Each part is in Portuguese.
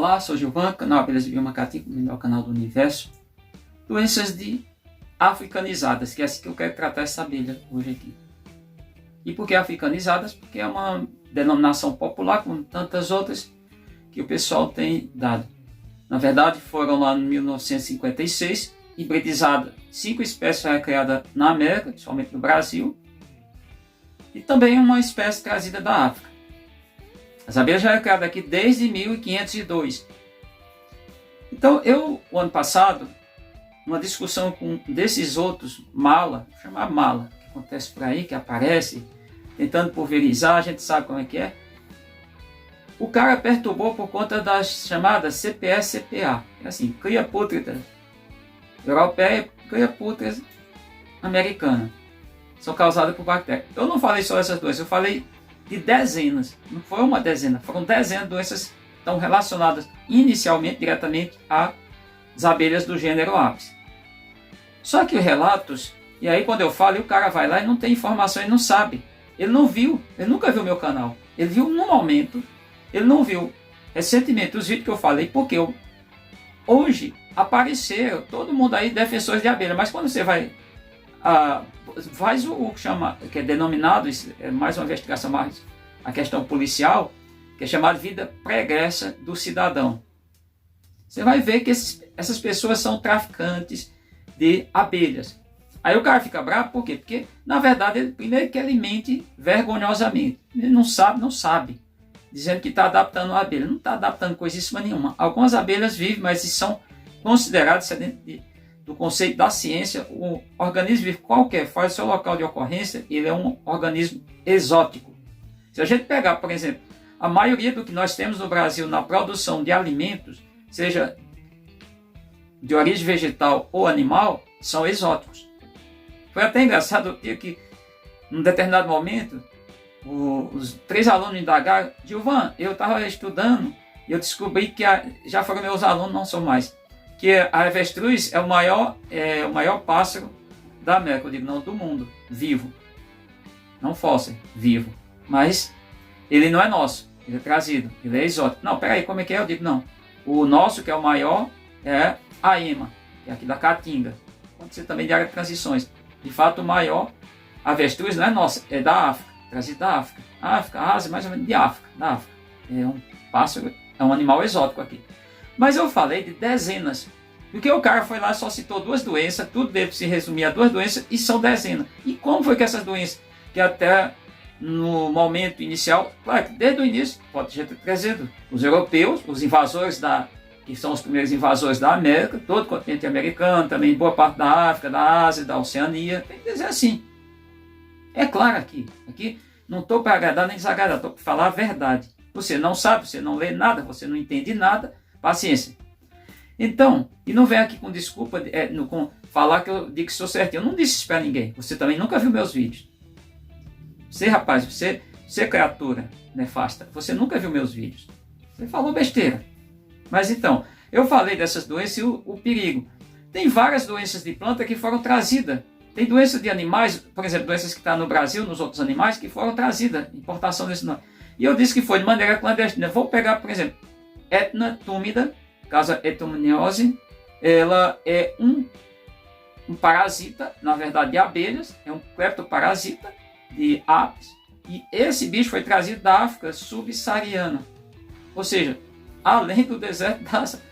Olá, sou Gilvan, canal Abelhas de Biomarketing, o melhor canal do universo. Doenças africanizadas, que é assim que eu quero tratar essa abelha hoje aqui. E por que africanizadas? Porque é uma denominação popular, como tantas outras, que o pessoal tem dado. Na verdade, foram lá em 1956, hibridizadas 5 espécies criadas na América, principalmente no Brasil, e também uma espécie trazida da África. As abelhas já eram criadas aqui desde 1502. Então, o ano passado, numa discussão com desses outros mala, vou chamar mala, que acontece por aí, que aparece, tentando pulverizar, a gente sabe como é que é. O cara perturbou por conta das chamadas CPS-CPA, é assim, cria pútrida europeia e cria pútrida americana. São causadas por bactérias. Eu não falei só essas doenças, eu falei de dezenas. Não foi uma dezena, foram dezenas de doenças que estão relacionadas inicialmente, diretamente às abelhas do gênero Apis. Só que os relatos, e aí quando eu falo, o cara vai lá e não tem informação, ele não sabe. Ele não viu, ele nunca viu meu canal. Ele viu no momento, ele não viu recentemente os vídeos que eu falei, porque hoje apareceram todo mundo aí defensores de abelha, mas quando você vai faz o que chama, que é denominado, é mais uma investigação, mais a questão policial, que é chamada de vida pregressa do cidadão. Você vai ver que essas pessoas são traficantes de abelhas. Aí o cara fica bravo, por quê? Porque, na verdade, ele primeiro que ele mente vergonhosamente. Ele não sabe. Dizendo que está adaptando a abelha. Não está adaptando coisíssima nenhuma. Algumas abelhas vivem, mas são consideradas, dentro do conceito da ciência, o organismo vive qualquer, faz o seu local de ocorrência, ele é um organismo exótico. Se a gente pegar, por exemplo, a maioria do que nós temos no Brasil na produção de alimentos, seja de origem vegetal ou animal, são exóticos. Foi até engraçado que, num determinado momento, os 3 alunos indagaram: Gilvan, eu estava estudando e eu descobri que já foram meus alunos, não são mais, que a avestruz é o maior pássaro da América. Eu digo, não, do mundo, vivo. Não fóssil, vivo. Mas ele não é nosso, ele é trazido, ele é exótico. Não, peraí, como é que é? Eu digo, não. O nosso, que é o maior, é a ema, que é aqui da Caatinga. Pode ser também de área de transições. De fato, o maior avestruz não é nossa, é da África, trazido da África. A Ásia, mais ou menos de África, da África. É um pássaro, é um animal exótico aqui. Mas eu falei de dezenas, porque o cara foi lá e só citou 2 doenças, tudo deve se resumir a 2 doenças, e são dezenas. E como foi que essas doenças, que até no momento inicial, claro que desde o início, pode ter trazido os europeus, os invasores que são os primeiros invasores da América, todo o continente americano, também boa parte da África, da Ásia, da Oceania, tem que dizer assim. É claro aqui não estou para agradar nem desagradar, estou para falar a verdade. Você não sabe, você não lê nada, você não entende nada, paciência. Então, e não vem aqui com desculpa, com falar que eu digo que sou certo. Eu não disse isso para ninguém. Você também nunca viu meus vídeos. Você, rapaz, você criatura nefasta, você nunca viu meus vídeos. Você falou besteira. Mas então, eu falei dessas doenças e o perigo. Tem várias doenças de planta que foram trazidas. Tem doenças de animais, por exemplo, doenças que estão no Brasil, nos outros animais, que foram trazidas, importação desse nome. E eu disse que foi de maneira clandestina. Vou pegar, por exemplo, Etna túmida, caso etomniose, ela é um parasita, na verdade, de abelhas, é um cleptoparasita de apis, e esse bicho foi trazido da África subsaariana, ou seja, além do deserto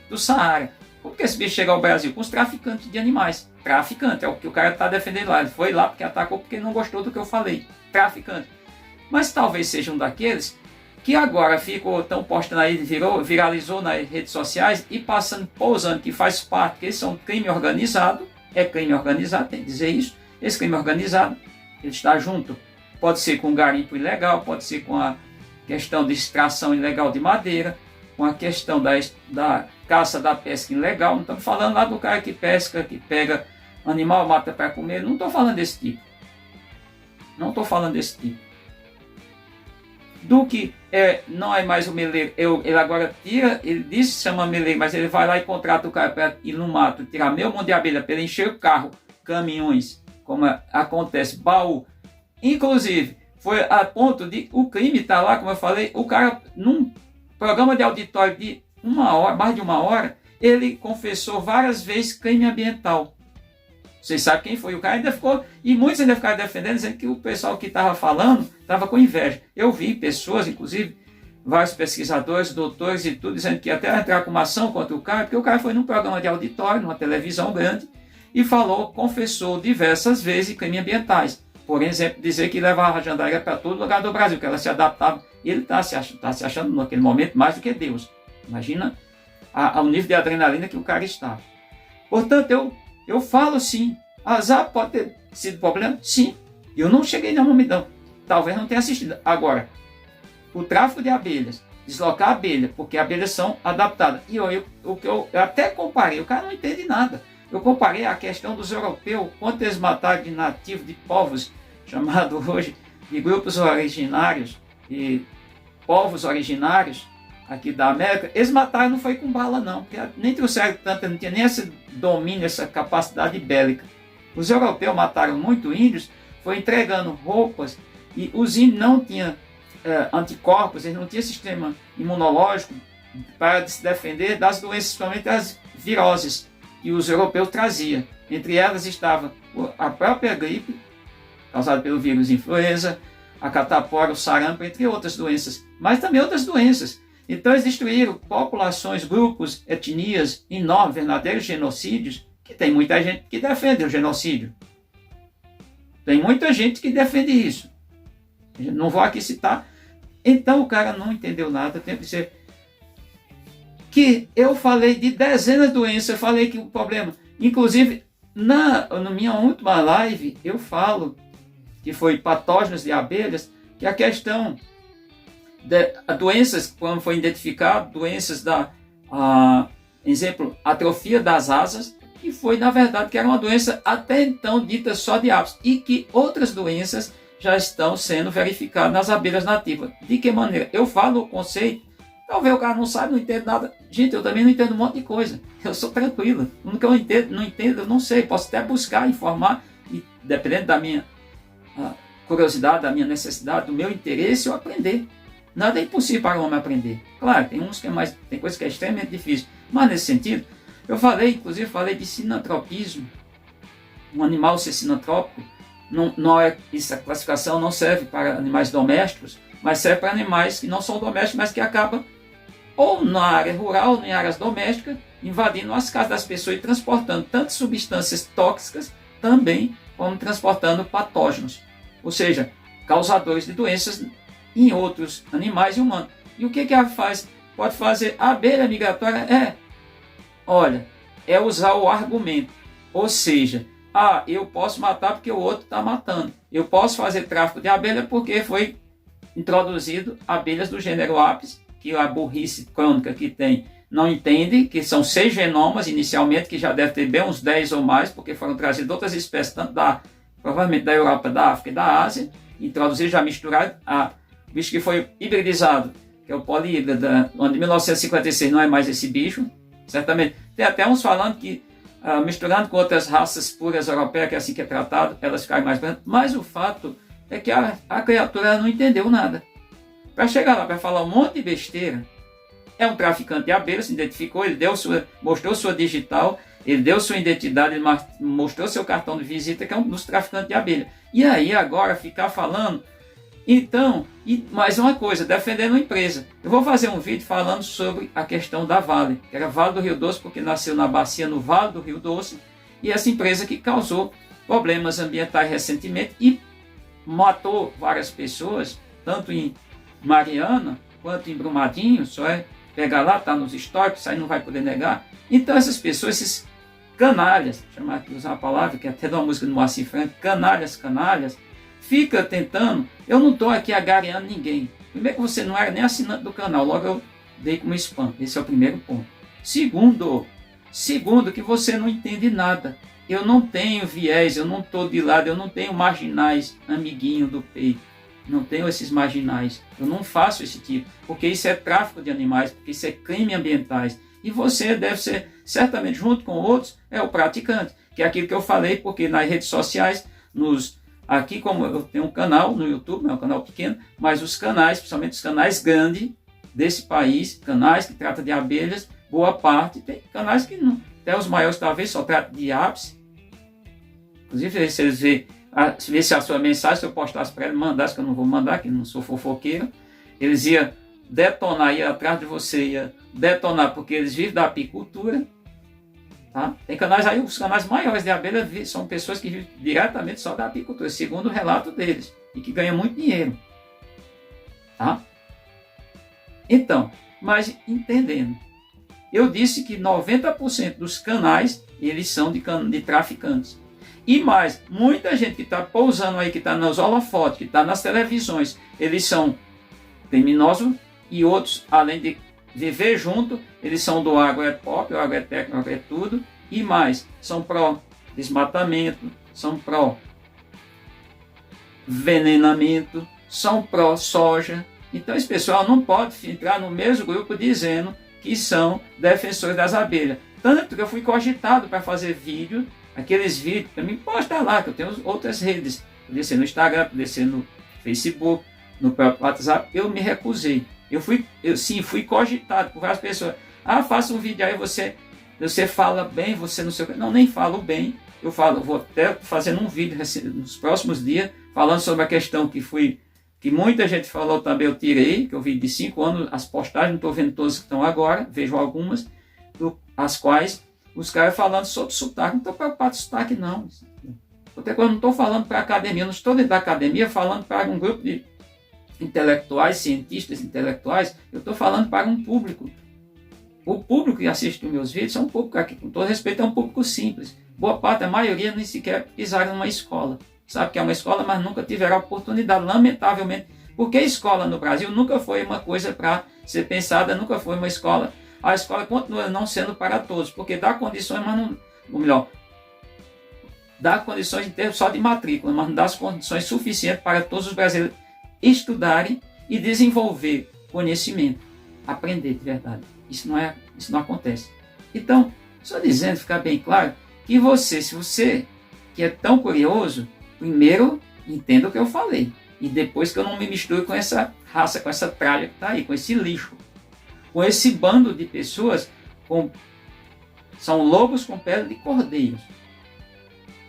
do Saara. Como que esse bicho chegou ao Brasil? Com os traficantes de animais. Traficante, é o que o cara está defendendo lá. Ele foi lá porque atacou, porque não gostou do que eu falei. Traficante. Mas talvez seja um daqueles que agora ficou tão postando aí, viralizou nas redes sociais e pousando que faz parte, que eles são crime organizado. É crime organizado, tem que dizer isso. Esse crime organizado, ele está junto. Pode ser com garimpo ilegal, pode ser com a questão de extração ilegal de madeira, com a questão da caça, da pesca ilegal. Não estamos falando lá do cara que pesca, que pega animal, mata para comer. Não estou falando desse tipo. Não estou falando desse tipo. Do que não é mais o meleiro, ele agora tira, ele disse que chama meleiro, mas ele vai lá e contrata o cara para ir no mato, tirar meio monte de abelha, para ele encher o carro, caminhões, como acontece, baú. Inclusive, foi a ponto de o crime estar lá, como eu falei, o cara num programa de auditório de mais de uma hora, ele confessou várias vezes crime ambiental. Vocês sabem quem foi o cara? Ainda ficou, e muitos ainda ficaram defendendo, dizendo que o pessoal que estava falando estava com inveja. Eu vi pessoas, inclusive, vários pesquisadores, doutores e tudo, dizendo que ia até entrar com uma ação contra o cara, porque o cara foi num programa de auditório, numa televisão grande, e confessou diversas vezes crimes ambientais. Por exemplo, dizer que levava a jandaia para todo lugar do Brasil, que ela se adaptava. E ele está se achando naquele momento mais do que Deus. Imagina o nível de adrenalina que o cara estava. Portanto, eu falo sim, azar pode ter sido problema? Sim. Eu não cheguei nenhum momento, não. Talvez não tenha assistido. Agora, o tráfico de abelhas, deslocar a abelha, porque abelhas são adaptadas. E eu até comparei, o cara não entende nada. Eu comparei a questão dos europeus, quanto eles mataram de nativos, de povos, chamado hoje de grupos originários, e povos originários aqui da América. Eles mataram, não foi com bala não, porque nem trouxeram tanto, não tinha nem esse domínio, essa capacidade bélica. Os europeus mataram muito índios, foi entregando roupas, e os índios não tinham anticorpos, eles não tinham sistema imunológico para se defender das doenças, principalmente as viroses, que os europeus traziam. Entre elas estava a própria gripe, causada pelo vírus influenza, a catapora, o sarampo, entre outras doenças, mas também outras doenças. Então eles destruíram populações, grupos, etnias enormes, verdadeiros genocídios, que tem muita gente que defende o genocídio. Tem muita gente que defende isso. Não vou aqui citar. Então o cara não entendeu nada. Eu tenho que dizer que eu falei de dezenas de doenças, eu falei que o problema, inclusive na minha última live, eu falo que foi patógenos de abelhas, que a questão de doenças, quando foi identificado, doenças exemplo, atrofia das asas, que foi, na verdade, que era uma doença até então dita só de aves, e que outras doenças já estão sendo verificadas nas abelhas nativas. De que maneira? Eu falo o conceito, talvez o cara não saiba, não entenda nada. Gente, eu também não entendo um monte de coisa. Eu sou tranquilo. O que eu não entendo, eu não sei. Posso até buscar, informar, e dependendo da minha curiosidade, da minha necessidade, do meu interesse, eu aprender. Nada é impossível para o homem aprender. Claro, tem coisas que é extremamente difícil. Mas nesse sentido, eu inclusive falei de sinantropismo. Um animal ser sinantrópico, essa classificação não serve para animais domésticos, mas serve para animais que não são domésticos, mas que acabam ou na área rural, ou em áreas domésticas, invadindo as casas das pessoas e transportando tanto substâncias tóxicas, também como transportando patógenos, ou seja, causadores de doenças em outros animais e humanos. E o que a ave faz? Pode fazer. A abelha migratória é usar o argumento, ou seja, eu posso matar porque o outro está matando. Eu posso fazer tráfico de abelha porque foi introduzido abelhas do gênero Apis, que a burrice crônica que tem não entende, que são 6 genomas inicialmente, que já deve ter bem uns 10 ou mais, porque foram trazidas outras espécies, tanto provavelmente da Europa, da África e da Ásia, introduzidos, já misturados, bicho que foi hibridizado, que é o polihíbrido, onde em 1956 não é mais esse bicho, certamente. Tem até uns falando que misturando com outras raças puras europeias, que é assim que é tratado, elas ficarem mais brancas, mas o fato é que a criatura não entendeu nada. Para chegar lá, para falar um monte de besteira, é um traficante de abelhas, se identificou, ele mostrou sua digital, ele deu sua identidade, ele mostrou seu cartão de visita, que é um dos traficantes de abelha. E aí agora ficar falando, então, e mais uma coisa, defendendo a empresa. Eu vou fazer um vídeo falando sobre a questão da Vale, que era Vale do Rio Doce, porque nasceu na bacia no Vale do Rio Doce, e essa empresa que causou problemas ambientais recentemente e matou várias pessoas, tanto em Mariana quanto em Brumadinho, só é pegar lá, está nos históricos, isso aí não vai poder negar. Então essas pessoas, esses canalhas, chamar aqui, usar uma palavra que é até de uma música do Moacir Franco, canalhas, fica tentando, eu não estou aqui agarreando ninguém. Primeiro que você não era nem assinante do canal, logo eu dei como spam, esse é o primeiro ponto. Segundo, que você não entende nada. Eu não tenho viés, eu não estou de lado, eu não tenho marginais, amiguinho do peito. Não tenho esses marginais, eu não faço esse tipo, porque isso é tráfico de animais, porque isso é crime ambientais. E você deve ser, certamente, junto com outros, o praticante, que é aquilo que eu falei, porque nas redes sociais, aqui como eu tenho um canal no YouTube, é um canal pequeno, mas os canais, principalmente os canais grandes, desse país, canais que tratam de abelhas, boa parte, tem canais que não, até os maiores talvez só tratam de apis. Inclusive, se eles ver se a sua mensagem, se eu postasse para eles, mandasse, que eu não vou mandar, que não sou fofoqueiro, eles iam detonar, iam atrás de você, iam detonar, porque eles vivem da apicultura. Tá? Tem canais aí, os canais maiores de abelha são pessoas que vivem diretamente só da apicultura, segundo o relato deles, e que ganham muito dinheiro. Tá? Então, mas entendendo, eu disse que 90% dos canais, eles são de traficantes. E mais, muita gente que está pousando aí, que está nos holofotes, que está nas televisões, eles são criminosos, e outros, além de viver junto, eles são do agropop, o agrotécnico, o agrotudo, e mais, são pró-desmatamento, são pró-envenenamento, são pró-soja. Então esse pessoal não pode entrar no mesmo grupo dizendo que são defensores das abelhas. Tanto que eu fui cogitado para fazer vídeo, aqueles vídeos, para mim postar lá, que eu tenho outras redes, podia ser no Instagram, podia ser no Facebook, no próprio WhatsApp, eu me recusei. Eu fui cogitado por várias pessoas. Faça um vídeo aí, você fala bem, você não sei o que. Não, nem falo bem. Vou até fazendo um vídeo nos próximos dias, falando sobre a questão que muita gente falou também, eu tirei, que eu vi de 5 anos, as postagens, não estou vendo todas que estão agora, vejo algumas, as quais os caras falando sobre sotaque. Não estou preocupado com sotaque, não. Até quando eu não estou falando para a academia, eu não estou dentro da academia falando para um grupo de intelectuais, cientistas intelectuais, eu estou falando para um público. O público que assiste os meus vídeos é um público, aqui, com todo respeito, é um público simples. Boa parte, a maioria, nem sequer pisaram numa escola. Sabe que é uma escola, mas nunca tiveram a oportunidade, lamentavelmente, porque a escola no Brasil nunca foi uma coisa para ser pensada, nunca foi uma escola. A escola continua não sendo para todos, porque dá condições, mas não, ou melhor, dá condições em termos só de matrícula, mas não dá as condições suficientes para todos os brasileiros estudarem e desenvolver conhecimento, aprender de verdade. Isso não acontece. Então, só dizendo, ficar bem claro, que se você que é tão curioso, primeiro entenda o que eu falei, e depois que eu não me misturo com essa raça, com essa tralha que está aí, com esse lixo, com esse bando de pessoas, são lobos com pele de cordeiros.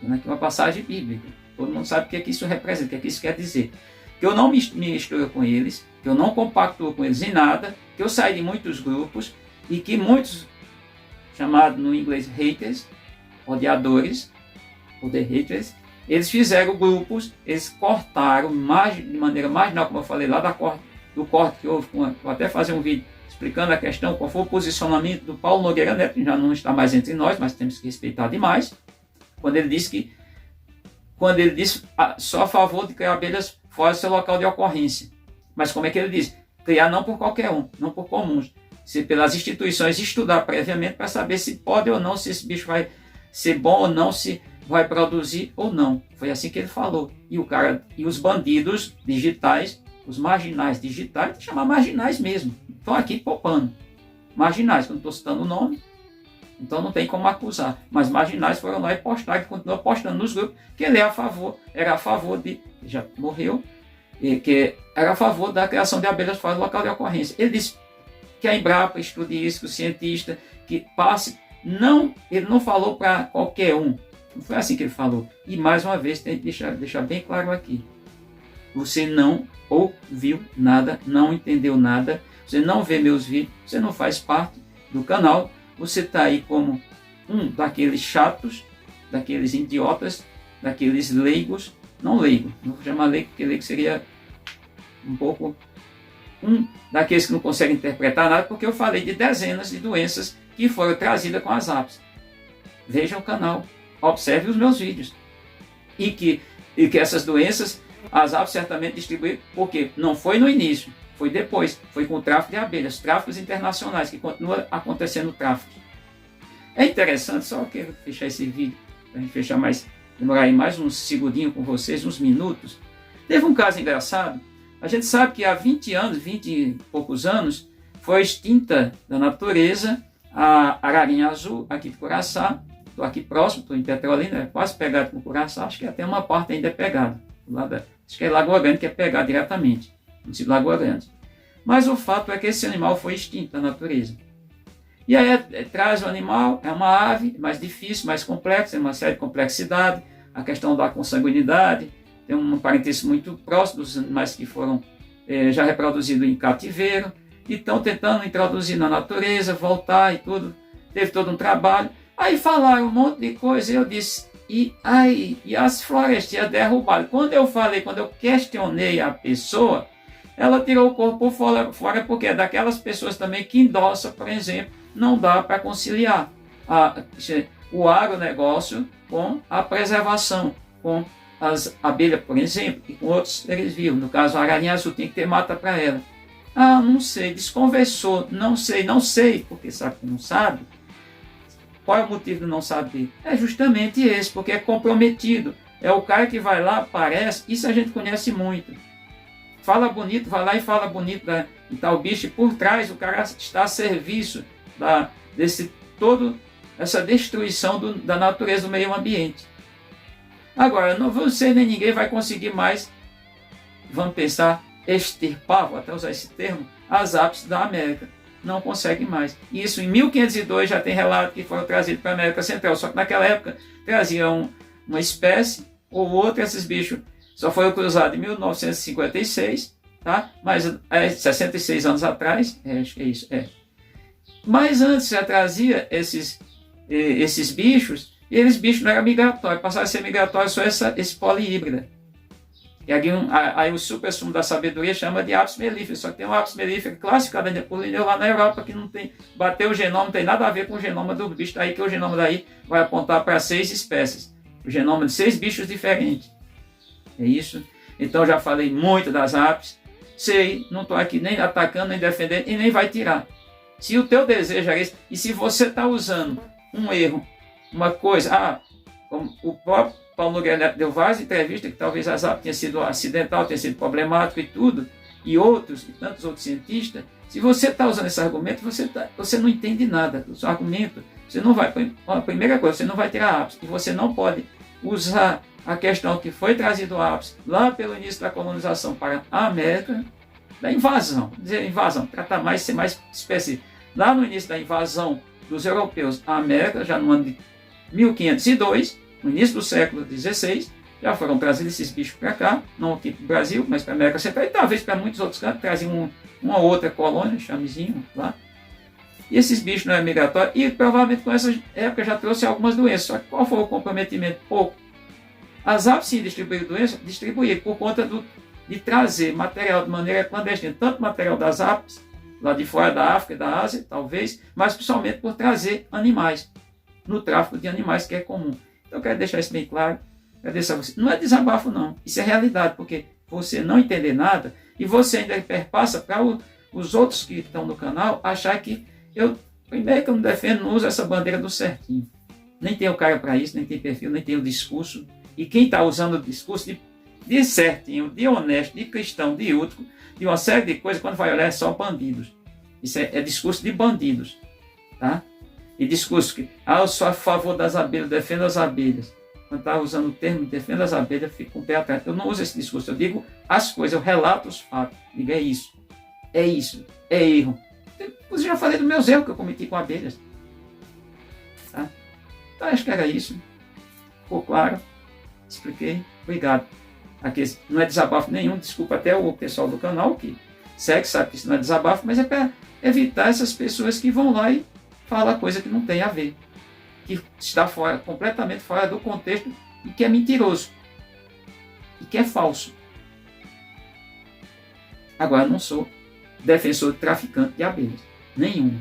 Aqui uma passagem bíblica, todo mundo sabe o que é que isso representa, o que é que isso quer dizer. Que eu não me misturo com eles, que eu não compactuo com eles em nada, que eu saí de muitos grupos e que muitos, chamados no inglês haters, odiadores, ou the haters, eles fizeram grupos, eles cortaram de maneira marginal, como eu falei lá do corte que houve, vou até fazer um vídeo explicando a questão, qual foi o posicionamento do Paulo Nogueira Neto, que já não está mais entre nós, mas temos que respeitar demais, quando ele disse só a favor de criar abelhas fora do seu local de ocorrência. Mas como é que ele diz? Criar não por qualquer um, não por comuns. Se pelas instituições estudar previamente para saber se pode ou não, se esse bicho vai ser bom ou não, se vai produzir ou não. Foi assim que ele falou. E os bandidos digitais, os marginais digitais, vou chamar marginais mesmo, estão aqui poupando. Marginais, que eu não estou citando o nome, então não tem como acusar. Mas marginais foram lá e postaram, que continuam postando nos grupos, que ele era a favor de, já morreu, que era a favor da criação de abelhas fora do local de ocorrência. Ele disse que a Embrapa estude isso, que o cientista que passe, ele não falou para qualquer um. Não foi assim que ele falou. E mais uma vez, tem que deixar bem claro aqui. Você não ouviu nada, não entendeu nada, você não vê meus vídeos, você não faz parte do canal, você está aí como um daqueles chatos, daqueles idiotas, daqueles leigos, não vou chamar leigo, porque leigo seria um pouco daqueles que não conseguem interpretar nada, porque eu falei de dezenas de doenças que foram trazidas com as apis. Veja o canal, observe os meus vídeos. E que essas doenças, as apis certamente distribuíram, porque não foi no início, foi depois, foi com o tráfico de abelhas, tráficos internacionais, que continua acontecendo o tráfico. É interessante, só quero fechar esse vídeo, para a gente demorar aí mais uns segundinhos com vocês, uns minutos. Teve um caso engraçado. A gente sabe que há 20 e poucos anos, foi extinta da natureza a ararinha azul aqui de Curaçá. Estou aqui próximo, estou em Petrolina, quase pegado com o Curaçá, acho que até uma parte ainda é pegada. Acho que é Lagoa Grande que é pegada diretamente, no município de Lagoa Grande. Mas o fato é que esse animal foi extinto da natureza. E aí traz o animal, é uma ave, mais difícil, mais complexa, tem uma série de complexidade, a questão da consanguinidade, tem um parentesco muito próximo dos animais que foram já reproduzidos em cativeiro, e estão tentando introduzir na natureza, voltar e tudo, teve todo um trabalho. Aí falaram um monte de coisa, e eu disse, e as florestinhas derrubadas. Quando eu questionei a pessoa, ela tirou o corpo fora porque é daquelas pessoas também que endossam, por exemplo, não dá para conciliar o agronegócio com a preservação, com as abelhas, por exemplo, e com outros seres vivos. No caso, a ararinha azul tem que ter mata para ela. Ah, não sei, desconversou, não sei, porque sabe que não sabe. Qual é o motivo de não saber? É justamente esse, porque é comprometido. É o cara que vai lá, aparece, isso a gente conhece muito. Fala bonito, vai lá e fala bonito e tal bicho, e por trás o cara está a serviço toda essa destruição da natureza, do meio ambiente. Agora, não você nem ninguém vai conseguir mais, vamos pensar, extirpar, vou até usar esse termo, as apes da América. Não consegue mais. Isso em 1502 já tem relato que foram trazidos para a América Central, só que naquela época traziam uma espécie ou outra, esses bichos só foram cruzados em 1956, tá? Mas 66 anos atrás, acho que é isso, Mas antes já trazia esses bichos, e esses bichos não eram migratórios, passaram a ser migratórios só esse polihíbrida. E aí o super-sumo da sabedoria chama de Apis mellifera, só que tem um Apis mellifera classificado ainda por Linneu lá na Europa, que não tem, bateu o genoma, não tem nada a ver com o genoma do bicho, daí que o genoma daí vai apontar para 6 espécies, o genoma de 6 bichos diferentes. É isso. Então já falei muito das apes, sei, não estou aqui nem atacando, nem defendendo, e nem vai tirar. Se o teu desejo é esse, e se você está usando um erro, uma coisa, como o próprio Paulo Nogueira Neto deu várias entrevistas que talvez as apes tenha sido acidental, tenha sido problemático e tudo, e tantos outros cientistas, se você está usando esse argumento, você não entende nada do seu argumento. Você não vai, a primeira coisa, você não vai tirar apes, e você não pode usar a questão que foi trazido apes lá pelo início da colonização para a América, da invasão, tratar mais, ser mais específico. Lá no início da invasão dos europeus à América, já no ano de 1502, no início do século XVI, já foram trazidos esses bichos para cá, não aqui para o Brasil, mas para a América Central, e talvez para muitos outros cantos, traziam uma outra colônia, chamezinho lá. E esses bichos não eram migratórios, e provavelmente com essa época já trouxe algumas doenças. Só que qual foi o comprometimento? Pouco. As apes sim distribuíram doenças, distribuíram por conta de trazer material de maneira clandestina, tanto material das apes, lá de fora da África e da Ásia, talvez, mas principalmente por trazer animais, no tráfico de animais, que é comum. Então eu quero deixar isso bem claro, agradeço a você. Não é desabafo não, isso é realidade, porque você não entender nada, e você ainda perpassa para os outros que estão no canal, achar que primeiro que eu não defendo, não uso essa bandeira do certinho. Nem tem o cara para isso, nem tem perfil, nem tem o discurso. E quem está usando o discurso de certinho, de honesto, de cristão, de útil, de uma série de coisas, quando vai olhar é só bandidos. Isso é discurso de bandidos. Tá? E discurso que, eu sou a favor das abelhas, defendo as abelhas. Quando está usando o termo defendo as abelhas, fico com o pé atrás. Eu não uso esse discurso, eu digo as coisas, eu relato os fatos. Digo, é isso, é erro. Eu já falei dos meus erros que eu cometi com abelhas. Tá? Então acho que era isso. Ficou claro? Expliquei. Obrigado. Aqui não é desabafo nenhum, desculpa até o pessoal do canal que segue, sabe que isso não é desabafo, mas é para evitar essas pessoas que vão lá e falam coisa que não tem a ver, que está completamente fora do contexto e que é mentiroso e que é falso. Agora, não sou defensor de traficante de abelhas, nenhum.